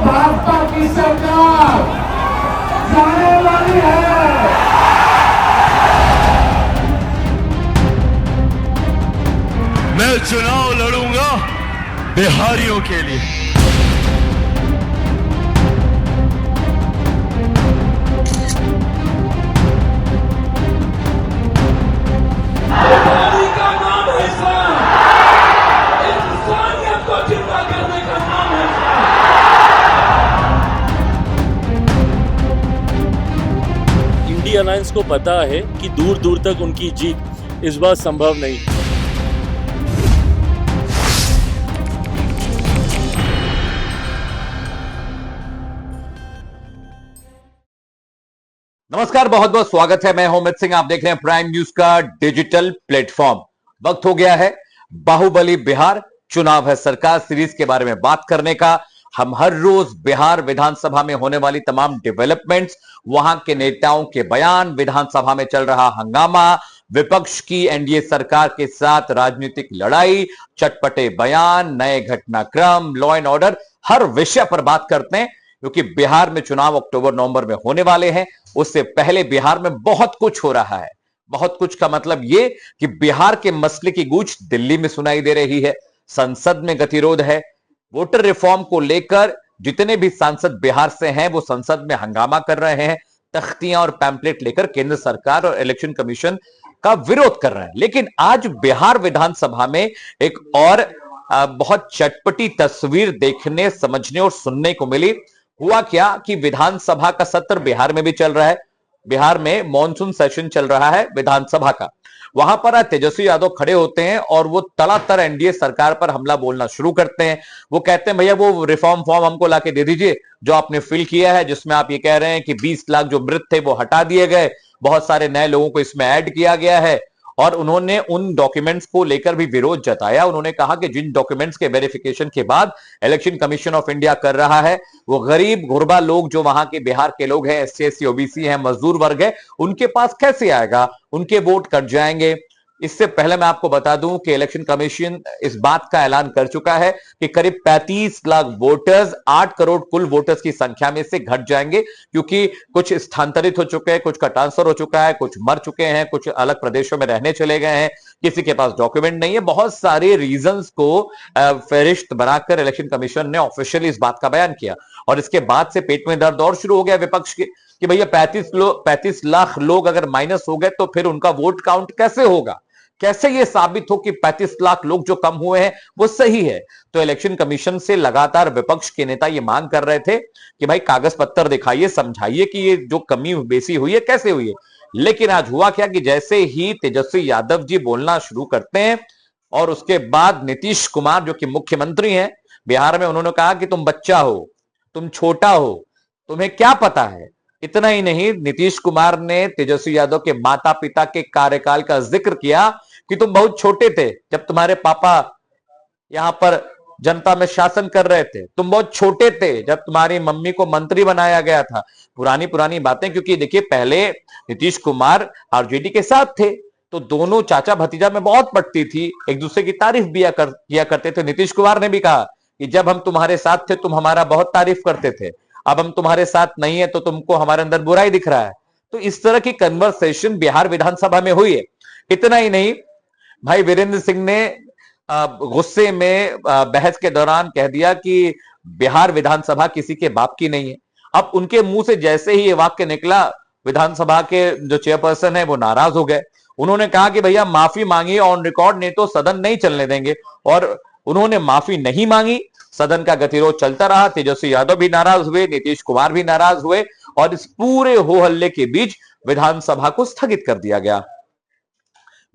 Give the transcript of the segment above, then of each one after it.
भाजपा की सरकार जाने वाली है। मैं चुनाव लड़ूंगा बिहारियों के लिए। बिहारी का नाम है इस्लाम, इंसानियत को जिंदा करने का नाम है इस्लाम। इंडिया अलायंस को पता है कि दूर दूर तक उनकी जीत इस बार संभव नहीं। नमस्कार, बहुत बहुत स्वागत है। मैं हूं अमित सिंह। आप देख रहे हैं प्राइम न्यूज का डिजिटल प्लेटफॉर्म। वक्त हो गया है बाहुबली बिहार चुनाव है सरकार सीरीज के बारे में बात करने का। हम हर रोज बिहार विधानसभा में होने वाली तमाम डेवलपमेंट्स, वहां के नेताओं के बयान, विधानसभा में चल रहा हंगामा, विपक्ष की एनडीए सरकार के साथ राजनीतिक लड़ाई, चटपटे बयान, नए घटनाक्रम, लॉ एंड ऑर्डर, हर विषय पर बात करते हैं। क्योंकि बिहार में चुनाव अक्टूबर नवंबर में होने वाले हैं। उससे पहले बिहार में बहुत कुछ हो रहा है। बहुत कुछ का मतलब यह कि बिहार के मसले की गूंज दिल्ली में सुनाई दे रही है। संसद में गतिरोध है। वोटर रिफॉर्म को लेकर जितने भी सांसद बिहार से हैं वो संसद में हंगामा कर रहे हैं। तख्तियां और पैम्पलेट लेकर केंद्र सरकार और इलेक्शन कमीशन का विरोध कर रहे हैं। लेकिन आज बिहार विधानसभा में एक और बहुत चटपटी तस्वीर देखने, समझने और सुनने को मिली। हुआ क्या कि विधानसभा का सत्र बिहार में भी चल रहा है। बिहार में मॉनसून सेशन चल रहा है विधानसभा का। वहां पर तेजस्वी यादव खड़े होते हैं और वो तड़ातड़ एनडीए सरकार पर हमला बोलना शुरू करते हैं। वो कहते हैं भैया वो रिफॉर्म फॉर्म हमको लाके दे दीजिए जो आपने फिल किया है, जिसमें आप ये कह रहे हैं कि 20 लाख जो मृत थे वो हटा दिए गए, बहुत सारे नए लोगों को इसमें ऐड किया गया है। और उन्होंने उन डॉक्यूमेंट्स को लेकर भी विरोध जताया। उन्होंने कहा कि जिन डॉक्यूमेंट्स के वेरिफिकेशन के बाद इलेक्शन कमीशन ऑफ इंडिया कर रहा है वो गरीब गुरबा लोग जो वहां के बिहार के लोग हैं, एससी एसटी ओबीसी हैं, मजदूर वर्ग है, उनके पास कैसे आएगा, उनके वोट कट जाएंगे। इससे पहले मैं आपको बता दूं कि इलेक्शन कमीशन इस बात का ऐलान कर चुका है कि करीब 35 लाख वोटर्स 8 करोड़ कुल वोटर्स की संख्या में से घट जाएंगे। क्योंकि कुछ स्थानांतरित हो चुके हैं, कुछ का ट्रांसफर हो चुका है, कुछ मर चुके हैं, कुछ अलग प्रदेशों में रहने चले गए हैं, किसी के पास डॉक्यूमेंट नहीं है। बहुत सारे रीजंस को फहरिस्त बनाकर इलेक्शन कमीशन ने ऑफिशियली इस बात का बयान किया। और इसके बाद से पेट में दर्द और शुरू हो गया विपक्ष के कि भैया 35 लाख लोग अगर माइनस हो गए तो फिर उनका वोट काउंट कैसे होगा, कैसे यह साबित हो कि 35 लाख लोग जो कम हुए हैं वो सही है। तो इलेक्शन कमीशन से लगातार विपक्ष के नेता ये मांग कर रहे थे कि भाई कागज पत्तर दिखाइए, समझाइए कि ये जो कमी बेसी हुई है कैसे हुई है। लेकिन आज हुआ क्या कि जैसे ही तेजस्वी यादव जी बोलना शुरू करते हैं और उसके बाद नीतीश कुमार जो कि मुख्यमंत्री हैं बिहार में, उन्होंने कहा कि तुम बच्चा हो, तुम छोटा हो, तुम्हें क्या पता है। इतना ही नहीं, नीतीश कुमार ने तेजस्वी यादव के माता पिता के कार्यकाल का जिक्र किया कि तुम बहुत छोटे थे जब तुम्हारे पापा यहां पर जनता में शासन कर रहे थे, तुम बहुत छोटे थे जब तुम्हारी मम्मी को मंत्री बनाया गया था। पुरानी पुरानी बातें, क्योंकि देखिए पहले नीतीश कुमार आरजेडी के साथ थे तो दोनों चाचा भतीजा में बहुत पटती थी, एक दूसरे की तारीफ भी किया करते थे। नीतीश कुमार ने भी कहा कि जब हम तुम्हारे साथ थे तुम हमारा बहुत तारीफ करते थे, अब हम तुम्हारे साथ नहीं है तो तुमको हमारे अंदर बुराई दिख रहा है। तो इस तरह की कन्वर्सेशन बिहार विधानसभा में हुई है। इतना ही नहीं, भाई वीरेंद्र सिंह ने गुस्से में बहस के दौरान कह दिया कि बिहार विधानसभा किसी के बाप की नहीं है। अब उनके मुंह से जैसे ही ये वाक्य निकला, विधानसभा के जो चेयरपर्सन है वो नाराज हो गए। उन्होंने कहा कि भैया माफी मांगी ऑन रिकॉर्ड, नहीं तो सदन नहीं चलने देंगे। और उन्होंने माफी नहीं मांगी, सदन का गतिरोध चलता रहा। तेजस्वी यादव भी नाराज हुए, नीतीश कुमार भी नाराज हुए और इस पूरे हो हल्ले के बीच विधानसभा को स्थगित कर दिया गया।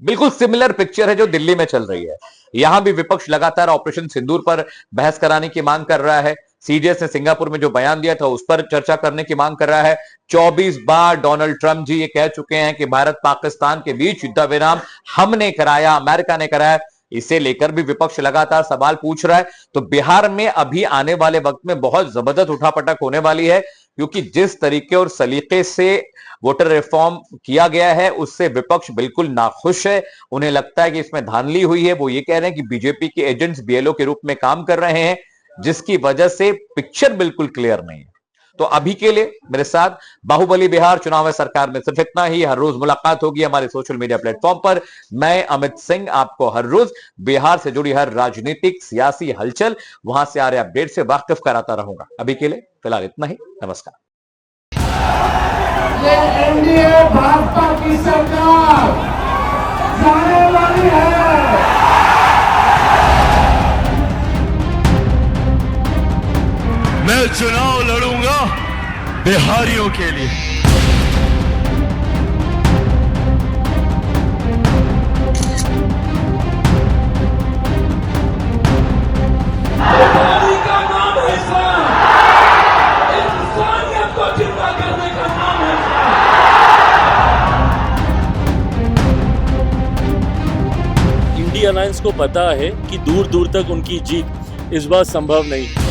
बिल्कुल सिमिलर पिक्चर है जो दिल्ली में चल रही है। यहां भी विपक्ष लगातार ऑपरेशन सिंदूर पर बहस कराने की मांग कर रहा है। सीजेएस ने सिंगापुर में जो बयान दिया था उस पर चर्चा करने की मांग कर रहा है। 24 बार डोनाल्ड ट्रंप जी ये कह चुके हैं कि भारत पाकिस्तान के बीच युद्ध विराम हमने कराया, अमेरिका ने कराया। इसे लेकर भी विपक्ष लगातार सवाल पूछ रहा है। तो बिहार में अभी आने वाले वक्त में बहुत जबरदस्त उठापटक होने वाली है, क्योंकि जिस तरीके और सलीके से वोटर रिफॉर्म किया गया है उससे विपक्ष बिल्कुल नाखुश है। उन्हें लगता है कि इसमें धांधली हुई है। वो ये कह रहे हैं कि बीजेपी के एजेंट्स बीएलओ के रूप में काम कर रहे हैं। जिसकी वजह से पिक्चर बिल्कुल क्लियर नहीं है। तो अभी के लिए मेरे साथ बाहुबली बिहार चुनाव है सरकार में सिर्फ इतना ही। हर रोज मुलाकात होगी हमारे सोशल मीडिया प्लेटफॉर्म पर। मैं अमित सिंह आपको हर रोज बिहार से जुड़ी हर राजनीतिक सियासी हलचल, वहां से आ रहे अपडेट से वाकिफ कराता रहूंगा। अभी के लिए फिलहाल इतना ही। नमस्कार। ये एनडीए भाजपा की सरकार जाने वाली है। मैं चुनाव लड़ूंगा बिहारियों के लिए। बिहारी का नाम है इस्लाम। इंसानियत को जिंदा करने का नाम है इस्लाम। इंडिया अलायंस को पता है कि दूर दूर तक उनकी जीत इस बार संभव नहीं।